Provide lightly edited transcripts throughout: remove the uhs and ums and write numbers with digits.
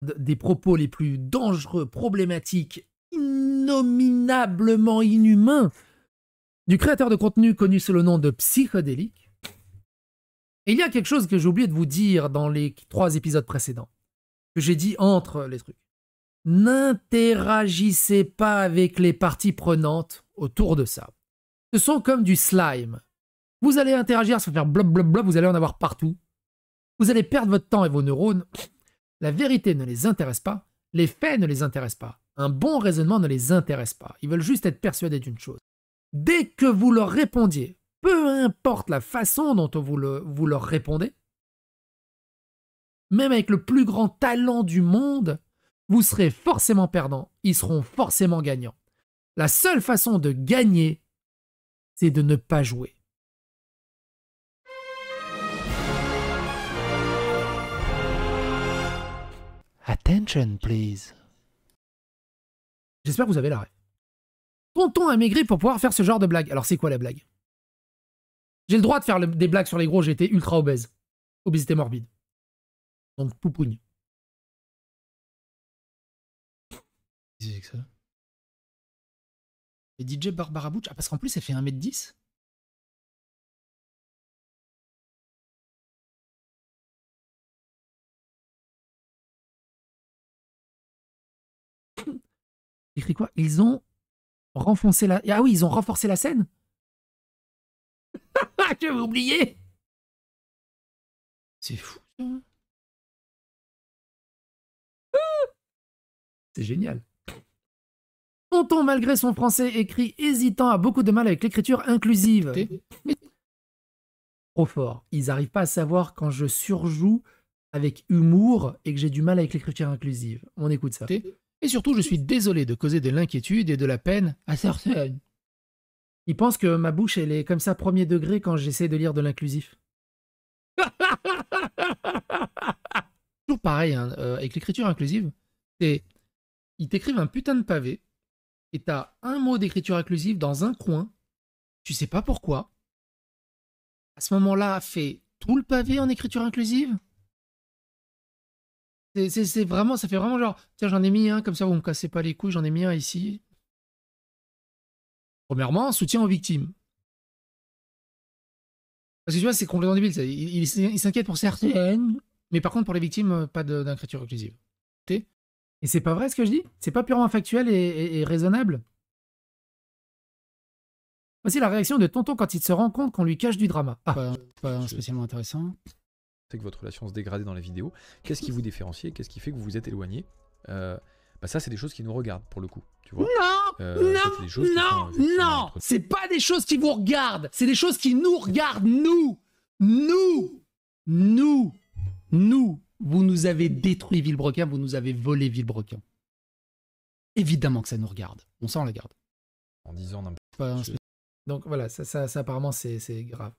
des propos les plus dangereux, problématiques, innominablement inhumains du créateur de contenu connu sous le nom de Psychodélique. Et il y a quelque chose que j'ai oublié de vous dire dans les 3 épisodes précédents, que j'ai dit entre les trucs. N'interagissez pas avec les parties prenantes autour de ça. Ce sont comme du slime. Vous allez interagir, ça va faire blob blob blob, vous allez en avoir partout. Vous allez perdre votre temps et vos neurones. La vérité ne les intéresse pas, les faits ne les intéressent pas, un bon raisonnement ne les intéresse pas. Ils veulent juste être persuadés d'une chose. Dès que vous leur répondiez, peu importe la façon dont vous leur répondez, même avec le plus grand talent du monde, vous serez forcément perdant, ils seront forcément gagnants. La seule façon de gagner, c'est de ne pas jouer. Attention, please. J'espère que vous avez la rêve. Tonton a maigri pour pouvoir faire ce genre de blague. Alors c'est quoi la blague? J'ai le droit de faire des blagues sur les gros, j'ai été ultra obèse. Obésité morbide. Donc poupougne. Qu'est-ce que c'est que ça? Et DJ Barbara Butch, ah parce qu'en plus elle fait 1m10. Écrit quoi? Ils ont renfoncé la... Ah oui, ils ont renforcé la scène. J'avais oublié. C'est fou, ça. C'est génial. Tonton, malgré son français écrit hésitant, a beaucoup de mal avec l'écriture inclusive. Trop fort. Ils n'arrivent pas à savoir quand je surjoue avec humour et que j'ai du mal avec l'écriture inclusive. On écoute ça. Et surtout, je suis désolé de causer de l'inquiétude et de la peine à certaines. Ils pensent que ma bouche, elle est comme ça premier degré quand j'essaie de lire de l'inclusif. Toujours pareil, hein, avec l'écriture inclusive, ils t'écrivent un putain de pavé et t'as un mot d'écriture inclusive dans un coin, tu sais pas pourquoi. À ce moment-là, fais tout le pavé en écriture inclusive. C'est vraiment, ça fait vraiment genre, tiens, j'en ai mis un, comme ça vous me cassez pas les couilles, j'en ai mis un ici. Premièrement, soutien aux victimes. Parce que tu vois, c'est complètement débile. Il s'inquiète pour certaines, mais par contre, pour les victimes, pas d'écriture inclusive. Et c'est pas vrai ce que je dis? C'est pas purement factuel et raisonnable? Voici la réaction de Tonton quand il se rend compte qu'on lui cache du drama. Ah, pas spécialement intéressant. C'est que votre relation se dégradait dans la vidéo. Qu'est-ce qui vous différencie? Qu'est-ce qui fait que vous vous êtes éloigné? Bah ça, c'est des choses qui nous regardent, pour le coup. Tu vois, non, c'est pas des choses qui vous regardent, c'est des choses qui nous regardent, nous. Vous nous avez détruit Villebrequin, vous nous avez volé Villebrequin. Évidemment que ça nous regarde, on s'en la garde. En disant donc voilà, ça apparemment c'est grave.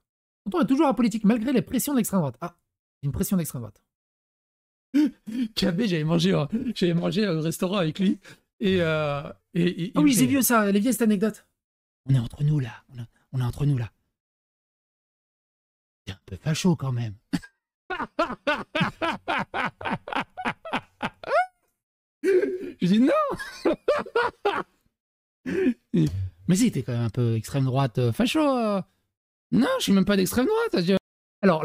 On est toujours à politique malgré les pressions de l'extrême droite. Ah, une pression d'extrême droite. KB, j'avais mangé au restaurant avec lui. Ah oui, c'est vieux ça, elle est vieille cette anecdote. On est entre nous là. On est entre nous là. C'est un peu facho quand même. Je dis non. Mais si, t'es quand même un peu extrême droite facho. Non, je suis même pas d'extrême droite. Alors,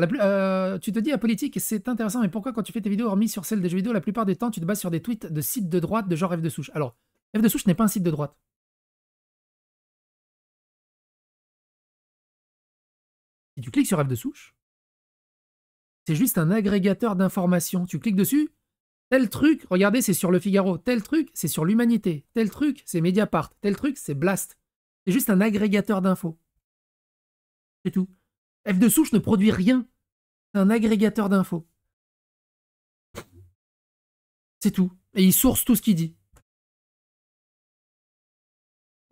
tu te dis à politique, c'est intéressant, mais pourquoi quand tu fais tes vidéos, hormis sur celles des jeux vidéo, la plupart du temps, tu te bases sur des tweets de sites de droite de genre F de Souche? Alors, F de Souche n'est pas un site de droite. Si tu cliques sur F de Souche, c'est juste un agrégateur d'informations. Tu cliques dessus, tel truc, regardez, c'est sur Le Figaro. Tel truc, c'est sur l'Humanité. Tel truc, c'est Mediapart. Tel truc, c'est Blast. C'est juste un agrégateur d'infos. C'est tout. F de Souche ne produit rien. C'est un agrégateur d'infos. C'est tout. Et il source tout ce qu'il dit.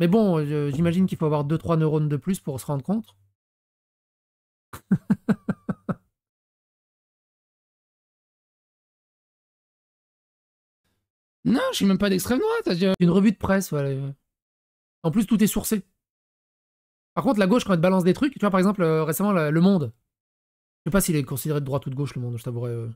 Mais bon, j'imagine qu'il faut avoir 2-3 neurones de plus pour se rendre compte. Non, je suis même pas d'extrême droite. Une revue de presse, voilà. En plus, tout est sourcé. Par contre, la gauche, quand elle te balance des trucs, tu vois, par exemple, récemment, Le Monde. Je sais pas s'il est considéré de droite ou de gauche, Le Monde, je t'avouerai.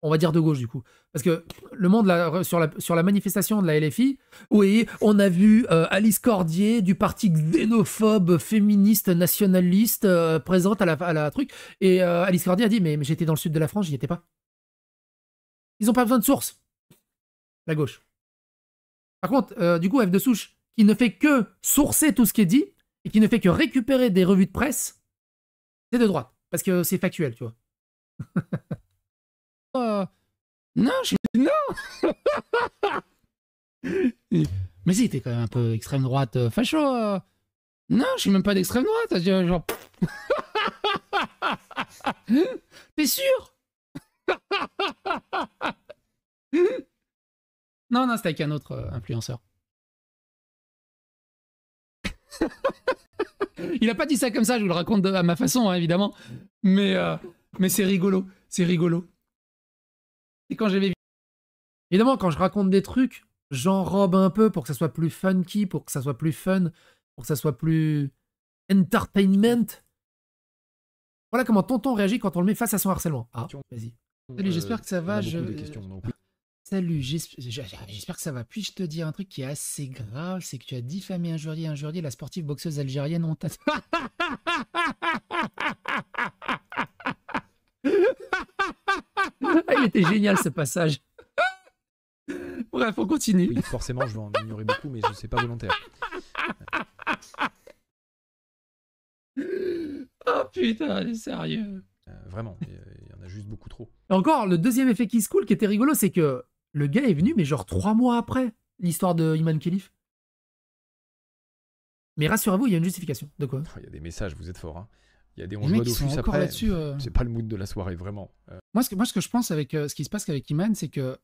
on va dire de gauche du coup. Parce que le Monde, sur la manifestation de la LFI, oui, on a vu Alice Cordier du parti xénophobe, féministe, nationaliste, présente à la truc. Et Alice Cordier a dit, mais j'étais dans le sud de la France, j'y étais pas. Ils n'ont pas besoin de source, la gauche. Par contre, du coup, F de Souche, qui ne fait que sourcer tout ce qui est dit, et qui ne fait que récupérer des revues de presse, c'est de droite. Parce que c'est factuel, tu vois. Non, non. Mais si, t'es quand même un peu extrême droite facho. Non, je suis même pas d'extrême droite. Genre... T'es sûr? Non, c'était avec un autre influenceur. Il a pas dit ça comme ça, je vous le raconte à ma façon, hein, évidemment. Mais c'est rigolo, c'est rigolo. Et quand j'avais... Évidemment, quand je raconte des trucs, j'enrobe un peu pour que ça soit plus funky, pour que ça soit plus fun, pour que ça soit plus entertainment. Voilà comment Tonton réagit quand on le met face à son harcèlement. Ah, vas-y. Salut, j'espère que ça va. Salut, j'espère que ça va. Puis-je te dire un truc qui est assez grave, c'est que tu as diffamé injurié la sportive boxeuse algérienne. On t'a... Il était génial ce passage. Bref, on continue. Oui, forcément, je vais en ignorer beaucoup, mais je sais pas volontaire. Oh putain, elle est sérieux. Vraiment, il y en a juste beaucoup trop. Et encore, le deuxième effet qui se coule, qui était rigolo, c'est que le gars est venu, mais genre 3 mois après l'histoire de Iman Khelif. Mais rassurez-vous, il y a une justification. De quoi? Il y a des messages, vous êtes forts. Hein. Il y a des Les mecs, Dofus sont encore après. là-dessus. C'est pas le mood de la soirée, vraiment. Moi, ce que je pense avec ce qui se passe avec Iman, c'est que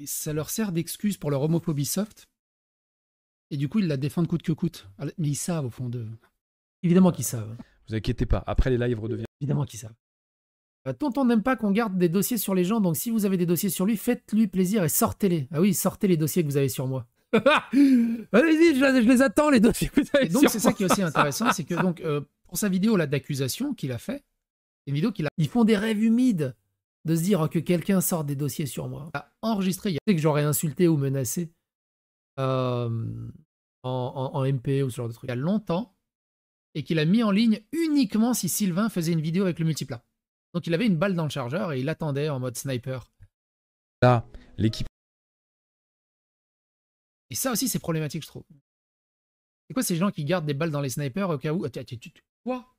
ça leur sert d'excuse pour leur homophobie soft. Et du coup, ils la défendent coûte que coûte. Mais ils savent au fond d'eux. Évidemment qu'ils savent. Vous inquiétez pas, après les lives redeviennent... Évidemment qu'ils savent. Tonton n'aime pas qu'on garde des dossiers sur les gens, donc si vous avez des dossiers sur lui, faites-lui plaisir et sortez-les. Ah oui, sortez les dossiers que vous avez sur moi. Allez-y, je les attends, les dossiers que vous avez sur moi. Donc, c'est ça qui est aussi intéressant, c'est que donc, pour sa vidéo là d'accusation qu'il a fait, une vidéo qu'il a... Ils font des rêves humides de se dire que quelqu'un sort des dossiers sur moi. a enregistré, il y a... Je sais que j'aurais insulté ou menacé en MP ou ce genre de truc. il y a longtemps, et qu'il a mis en ligne uniquement si Sylvain faisait une vidéo avec le multiplat. Donc il avait une balle dans le chargeur et il attendait en mode sniper. Là, l'équipe... Et ça aussi, c'est problématique, je trouve. C'est quoi ces gens qui gardent des balles dans les snipers au cas où... Toi,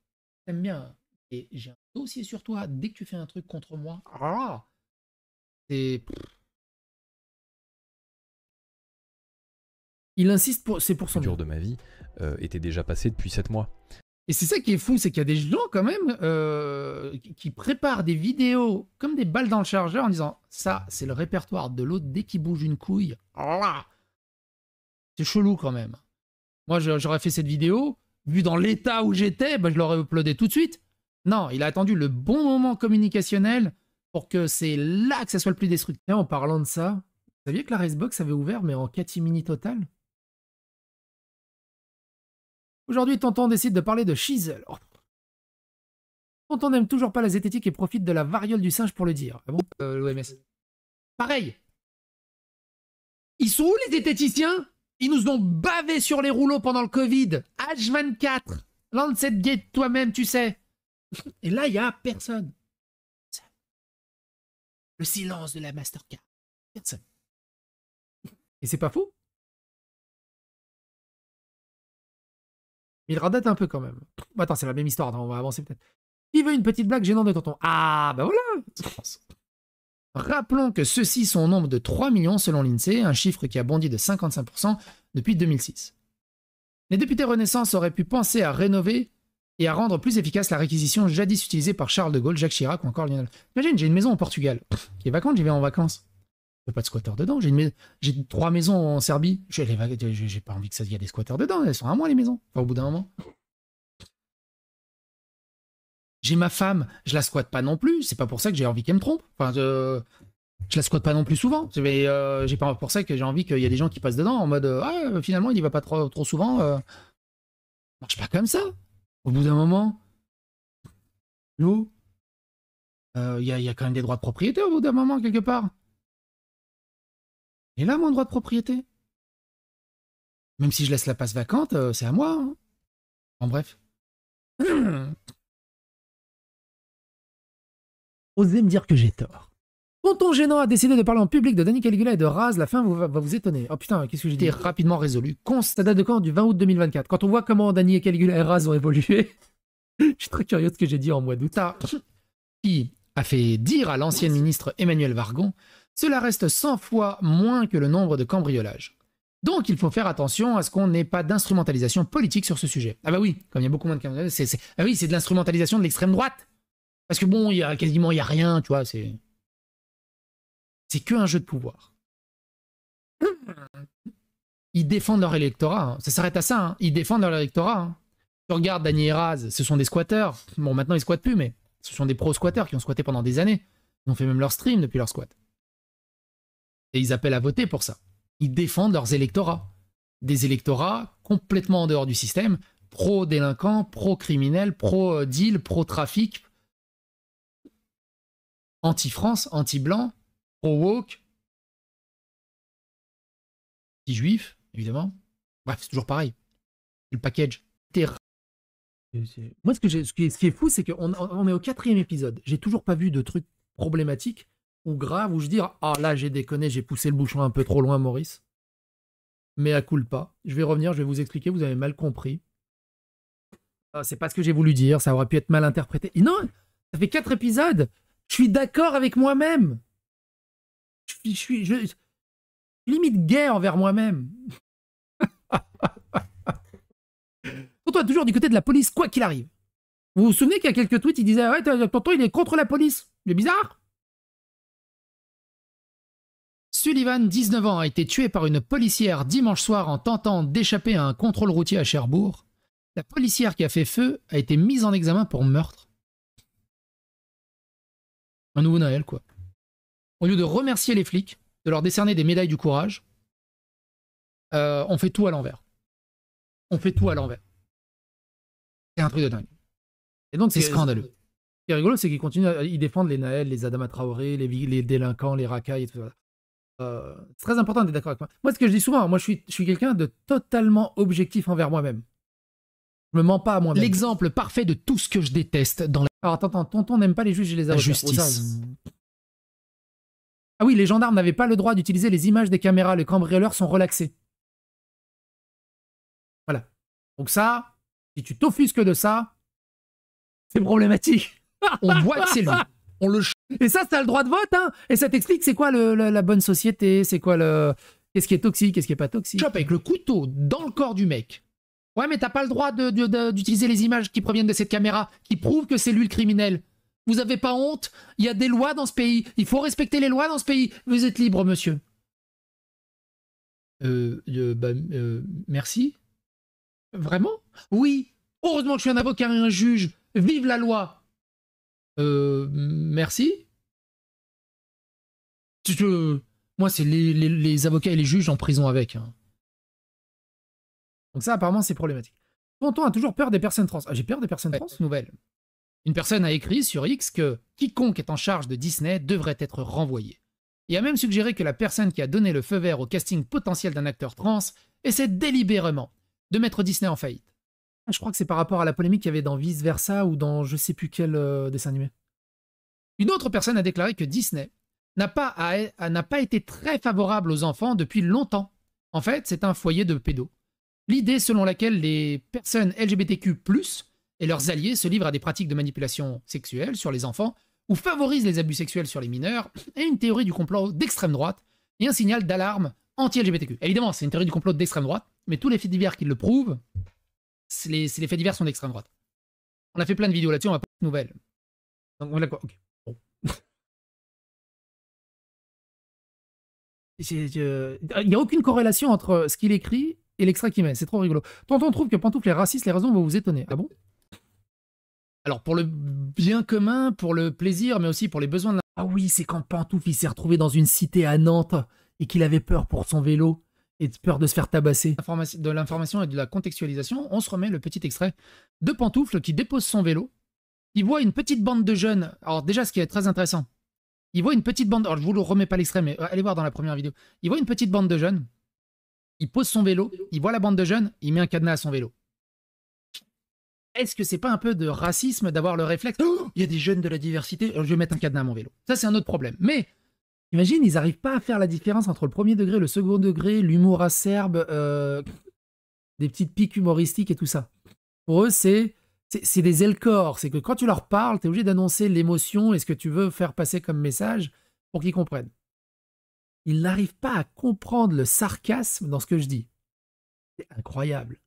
t'aimes bien. Et j'ai un dossier sur toi dès que tu fais un truc contre moi. Ah, c'est... Il insiste, c'est pour son dur de ma vie était déjà passé depuis 7 mois. Et c'est ça qui est fou, c'est qu'il y a des gens quand même qui préparent des vidéos comme des balles dans le chargeur en disant ça, c'est le répertoire de l'autre dès qu'il bouge une couille. C'est chelou quand même. Moi, j'aurais fait cette vidéo, vu dans l'état où j'étais, bah, je l'aurais uploadé tout de suite. Non, il a attendu le bon moment communicationnel pour que c'est là que ça soit le plus destructeur. Et en parlant de ça, vous saviez que la Racebox avait ouvert, mais en catimini total? Aujourd'hui, Tonton décide de parler de Chisel. Oh. Tonton n'aime toujours pas la zététique et profite de la variole du singe pour le dire. Ah bon, l'OMS. Pareil. Ils sont où les zététiciens? Ils nous ont bavé sur les rouleaux pendant le Covid. H24. Lancet Gate toi-même, tu sais. Et là, il n'y a personne. Le silence de la Mastercard. Personne. Et c'est pas fou? Il radate un peu quand même. Bon, attends, c'est la même histoire, on va avancer peut-être. Qui veut une petite blague gênante de Tonton? Ah, bah voilà. Rappelons que ceux-ci sont au nombre de 3 millions selon l'INSEE, un chiffre qui a bondi de 55% depuis 2006. Les députés Renaissance auraient pu penser à rénover et à rendre plus efficace la réquisition jadis utilisée par Charles de Gaulle, Jacques Chirac ou encore Lionel. Imagine, j'ai une maison au Portugal qui est vacante, j'y vais en vacances. Il n'y a pas de squatteurs dedans. J'ai 3 maisons en Serbie. J'ai pas envie que ça y ait des squatteurs dedans. Elles sont à moi, les maisons. Enfin, au bout d'un moment. J'ai ma femme. Je la squatte pas non plus. C'est pas pour ça que j'ai envie qu'elle me trompe. Enfin, je la squatte pas non plus souvent. J'ai pas pour ça que j'ai envie qu'il y ait des gens qui passent dedans en mode finalement, il y va pas trop souvent. Marche pas comme ça. Au bout d'un moment. Nous. Il y a quand même des droits de propriété au bout d'un moment, quelque part. Et là, mon droit de propriété. Même si je laisse la place vacante, c'est à moi. Hein. En bref. Osez me dire que j'ai tort. Tonton Gênant a décidé de parler en public de Danny Caligula et de Raz. La fin va vous étonner. Oh putain, qu'est-ce que j'ai dit? Rapidement résolu. Ça date de quand? Du 20 août 2024. Quand on voit comment Danny et Caligula et Raz ont évolué, je suis très curieux de ce que j'ai dit en mois d'août. Qui a fait dire à l'ancienne ministre Emmanuelle Vargon, cela reste 100 fois moins que le nombre de cambriolages. Donc il faut faire attention à ce qu'on n'ait pas d'instrumentalisation politique sur ce sujet. Ah bah oui, comme il y a beaucoup moins de cambriolages, ah oui, c'est de l'instrumentalisation de l'extrême droite. Parce que bon, il y a rien, tu vois, c'est que un jeu de pouvoir. Ils défendent leur électorat, hein. Ça s'arrête à ça, hein. Ils défendent leur électorat. Hein. Tu regardes Dany et Raz, ce sont des squatteurs. Bon, maintenant ils squattent plus, mais ce sont des pro-squatteurs qui ont squatté pendant des années. Ils ont fait même leur stream depuis leur squat. Et ils appellent à voter pour ça. Ils défendent leurs électorats. Des électorats complètement en dehors du système, pro-délinquants, pro-criminels, pro-deal, pro-trafic, anti-France, anti-blanc, pro-woke, anti-juif, évidemment. Bref, c'est toujours pareil. C'est le package. Moi, ce qui est fou, c'est qu'on est au 4e épisode. J'ai toujours pas vu de truc problématique ou grave où je dis « Ah là, j'ai déconné, j'ai poussé le bouchon un peu trop loin, Maurice. » Mais à culpa. Je vais revenir, je vais vous expliquer, vous avez mal compris. C'est pas ce que j'ai voulu dire, ça aurait pu être mal interprété. Et non, ça fait 4 épisodes. Je suis d'accord avec moi-même. Je suis limite gay envers moi-même. Tonton est toujours du côté de la police, quoi qu'il arrive. Vous vous souvenez qu'il y a quelques tweets, il disait « Ouais, tonton, il est contre la police. » Il est bizarre. Sullivan, 19 ans, a été tué par une policière dimanche soir en tentant d'échapper à un contrôle routier à Cherbourg. La policière qui a fait feu a été mise en examen pour meurtre. Un nouveau Naël, quoi. Au lieu de remercier les flics, de leur décerner des médailles du courage, on fait tout à l'envers. On fait tout à l'envers. C'est un truc de dingue. Et donc, c'est scandaleux. Ce qui est rigolo, c'est qu'ils continuent, ils défendent les Naël, les Adama Traoré, les délinquants, les racailles et tout ça. C'est très important d'être d'accord avec moi. Moi, ce que je dis souvent, moi, je suis quelqu'un de totalement objectif envers moi-même. Je me mens pas à moi-même. L'exemple parfait de tout ce que je déteste dans la... Alors, attends, tonton n'aime pas les juges et les avocats. La justice. Ah oui, les gendarmes n'avaient pas le droit d'utiliser les images des caméras. Les cambrioleurs sont relaxés. Voilà. Donc ça, si tu t'offusques de ça, c'est problématique. On voit que c'est lui. On le... Et ça, t'as le droit de vote, hein. Et ça t'explique c'est quoi la bonne société, c'est quoi le... Qu'est-ce qui est toxique, qu'est-ce qui est pas toxique. Chope avec le couteau dans le corps du mec. Ouais, mais t'as pas le droit d'utiliser les images qui proviennent de cette caméra, qui prouvent que c'est lui le criminel. Vous avez pas honte? Il y a des lois dans ce pays. Il faut respecter les lois dans ce pays. Vous êtes libre, monsieur. Merci. Vraiment? Oui. Heureusement que je suis un avocat et un juge. Vive la loi. Merci. Moi, c'est les avocats et les juges en prison avec. Hein. Donc ça, apparemment, c'est problématique. Tonton a toujours peur des personnes trans. Ah, j'ai peur des personnes trans? Nouvelle. Une personne a écrit sur X que quiconque est en charge de Disney devrait être renvoyé. Il a même suggéré que la personne qui a donné le feu vert au casting potentiel d'un acteur trans essaie délibérément de mettre Disney en faillite. Je crois que c'est par rapport à la polémique qu'il y avait dans Vice Versa ou dans je sais plus quel dessin animé. Une autre personne a déclaré que Disney n'a pas été très favorable aux enfants depuis longtemps. En fait, c'est un foyer de pédos. L'idée selon laquelle les personnes LGBTQ+, et leurs alliés se livrent à des pratiques de manipulation sexuelle sur les enfants ou favorisent les abus sexuels sur les mineurs est une théorie du complot d'extrême droite et un signal d'alarme anti-LGBTQ. Évidemment, c'est une théorie du complot d'extrême droite, mais tous les faits divers qui le prouvent, les faits divers sont d'extrême droite. On a fait plein de vidéos là-dessus, on va pas de nouvelles. Donc voilà quoi. Okay. Bon. Il n'y a aucune corrélation entre ce qu'il écrit et l'extrait qu'il met. C'est trop rigolo. Tonton trouve que Pantoufle est raciste, les raisons vont vous étonner. Ah bon? Alors pour le bien commun, pour le plaisir, mais aussi pour les besoins de la... Ah oui, c'est quand Pantoufle il s'est retrouvé dans une cité à Nantes et qu'il avait peur pour son vélo et peur de se faire tabasser. De l'information et de la contextualisation, on se remet le petit extrait de Pantoufle qui dépose son vélo ils voient une petite bande de jeunes. Alors déjà, ce qui est très intéressant, ils voient une petite bande... Alors je vous le remets pas l'extrait, mais allez voir dans la première vidéo. Ils voient une petite bande de jeunes, il pose son vélo, il voit la bande de jeunes, il met un cadenas à son vélo. Est-ce que c'est pas un peu de racisme d'avoir le réflexe oh, il y a des jeunes de la diversité, je vais mettre un cadenas à mon vélo. Ça, c'est un autre problème. Mais, imagine, ils n'arrivent pas à faire la différence entre le premier degré, le second degré, l'humour acerbe, des petites piques humoristiques et tout ça. Pour eux, c'est des elcors. C'est que quand tu leur parles, tu es obligé d'annoncer l'émotion et ce que tu veux faire passer comme message pour qu'ils comprennent. Ils n'arrivent pas à comprendre le sarcasme dans ce que je dis. C'est incroyable.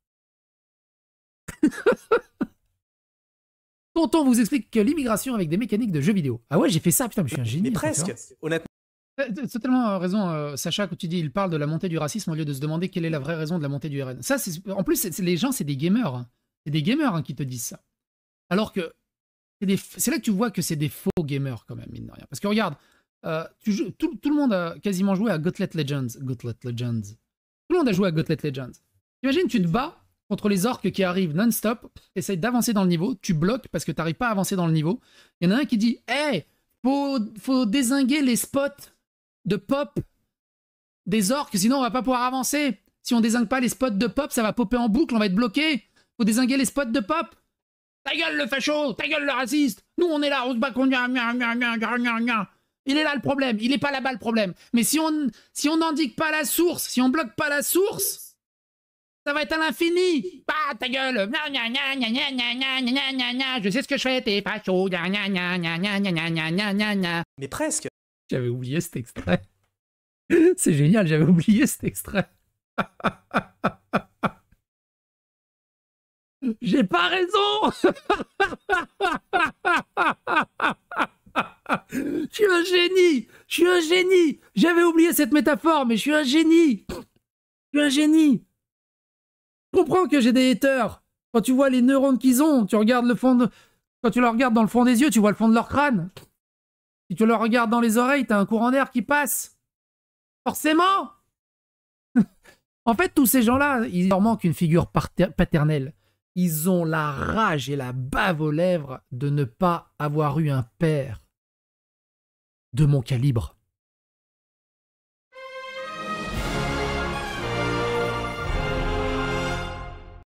Tonton vous explique que l'immigration avec des mécaniques de jeux vidéo. Ah ouais, j'ai fait ça, putain, mais je suis un génie. Mais presque, honnêtement. Tu as totalement raison, Sacha, quand tu dis il parle de la montée du racisme au lieu de se demander quelle est la vraie raison de la montée du RN. Ça, en plus, les gens, c'est des gamers. Hein. C'est des gamers qui te disent ça. Alors que c'est là que tu vois que c'est des faux gamers, quand même, mine de rien. Parce que regarde, tout le monde a quasiment joué à Gauntlet Legends. Gauntlet Legends. Tout le monde a joué à Gauntlet Legends. Imagine, tu te bats contre les orques qui arrivent non-stop, essayent d'avancer dans le niveau, tu bloques parce que tu n'arrives pas à avancer dans le niveau. Il y en a un qui dit « Hey, faut dézinguer les spots de pop des orques, sinon on va pas pouvoir avancer. Si on dézingue pas les spots de pop, ça va popper en boucle, on va être bloqué. Faut dézinguer les spots de pop. Ta gueule le facho, ta gueule le raciste. Nous on est là, on se bat contre... Il est là le problème, il est pas là-bas le problème. Mais si on n'indique pas la source, si on bloque pas la source... Ça va être à l'infini. Bah, ta gueule. Je sais ce que je fais, t'es facho. Mais presque. J'avais oublié cet extrait. C'est génial, j'avais oublié cet extrait. J'ai pas raison. Je suis un génie. Je suis un génie. J'avais oublié cette métaphore, mais je suis un génie. Je suis un génie. Je comprends que j'ai des haters. Quand tu vois les neurones qu'ils ont, tu regardes le fond de... Quand tu leur regardes dans le fond des yeux, tu vois le fond de leur crâne. Si tu leur regardes dans les oreilles, t'as un courant d'air qui passe. Forcément. En fait, tous ces gens-là, il leur manque une figure paternelle. Ils ont la rage et la bave aux lèvres de ne pas avoir eu un père de mon calibre.